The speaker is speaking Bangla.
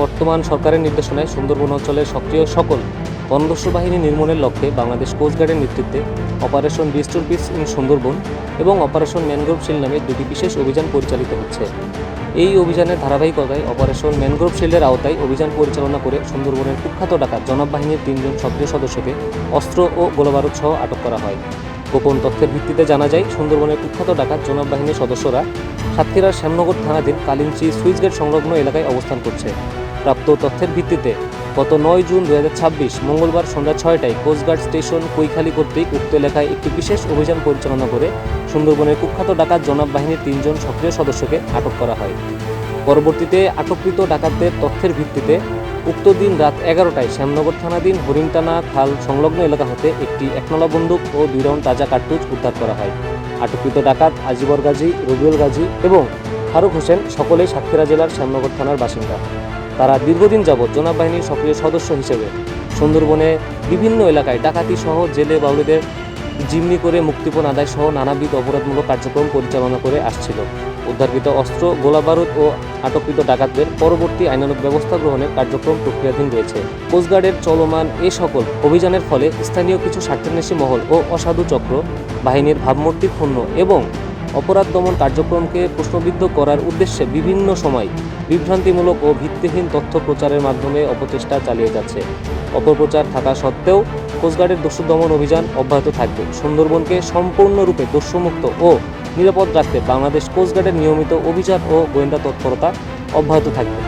বর্তমান সরকারের নির্দেশনায় সুন্দরবন অঞ্চলের সক্রিয় সকল বনদস্যু বাহিনী নির্মূলের লক্ষ্যে বাংলাদেশ কোস্টগার্ডের নেতৃত্বে operation restore piece in Sundarban এবং অপারেশন ম্যানগ্রোভ শিল্ড নামে দুটি বিশেষ অভিযান পরিচালিত হচ্ছে। এই অভিযানের ধারাবাহিকতায় অপারেশন ম্যানগ্রোভ শিল্ডের আওতায় অভিযান পরিচালনা করে সুন্দরবনের কুখ্যাত ডাকাত জনাব বাহিনীর 3 জন সক্রিয় সদস্যকে অস্ত্র ও গোলাবারুদ সহ আটক করা হয়। গোপন তথ্যের ভিত্তিতে জানা যায়, সুন্দরবনের কুখ্যাত ডাকাত জনাব বাহিনীর সদস্যরা সাতক্ষীরার শ্যামনগর থানাধীন কালিঞ্চি সুইচগেট সংলগ্ন এলাকায় অবস্থান করছে। প্রাপ্ত তথ্যের ভিত্তিতে গত 9 জুন 2026 মঙ্গলবার সন্ধ্যা 6টায় কোস্টগার্ড স্টেশন কৈখালী কর্তৃক উক্ত এলাকায় একটি বিশেষ অভিযান পরিচালনা করে সুন্দরবনের কুখ্যাত ডাকাত জনাব বাহিনীর 3 জন সক্রিয় সদস্যকে আটক করা হয়। পরবর্তীতে আটককৃত ডাকাতদের তথ্যের ভিত্তিতে উক্ত দিন রাত 11টায় শ্যামনগর থানাধীন হরিণটানা খাল সংলগ্ন এলাকা হতে একটি 1নলা বন্দুক ও 2 রাউন্ড তাজা কার্তুজ উদ্ধার করা হয়। আটককৃত ডাকাত আজিবর গাজী, রবিউল গাজী এবং ফারুক হোসেন সকলেই সাতক্ষীরা জেলার শ্যামনগর থানার বাসিন্দা। তারা দীর্ঘদিন যাবৎ জনাব বাহিনীর সক্রিয় সদস্য হিসেবে সুন্দরবনে বিভিন্ন এলাকায় ডাকাতি সহ জেলে বাউরিদের জিম্মি করে মুক্তিপণ আদায় সহ নানাবিধ অপরাধমূলক কার্যক্রম পরিচালনা করে আসছিল। উদ্ধারকৃত অস্ত্র, গোলাবারুদ ও আটককৃত ডাকাতদের পরবর্তী আইনানুগ ব্যবস্থা গ্রহণের কার্যক্রম প্রক্রিয়াধীন রয়েছে। কোস্টগার্ডের চলমান এ সকল অভিযানের ফলে স্থানীয় কিছু স্বার্থান্বেষী মহল ও অসাধু চক্র বাহিনীর ভাবমূর্তি ক্ষুণ্ণ এবং অপরাধ দমন কার্যক্রমকে প্রশ্নবিদ্ধ করার উদ্দেশ্যে বিভিন্ন সময় বিভ্রান্তিমূলক ও ভিত্তিহীন তথ্য প্রচারের মাধ্যমে অপচেষ্টা চালিয়ে যাচ্ছে। অপপ্রচার থাকা সত্ত্বেও কোস্টগার্ডের দস্যু দমন অভিযান অব্যাহত থাকবে। সুন্দরবনকে সম্পূর্ণরূপে দস্যুমুক্ত ও নিরাপদ রাখতে বাংলাদেশ কোস্টগার্ডের নিয়মিত অভিযান ও গোয়েন্দা তৎপরতা অব্যাহত থাকবে।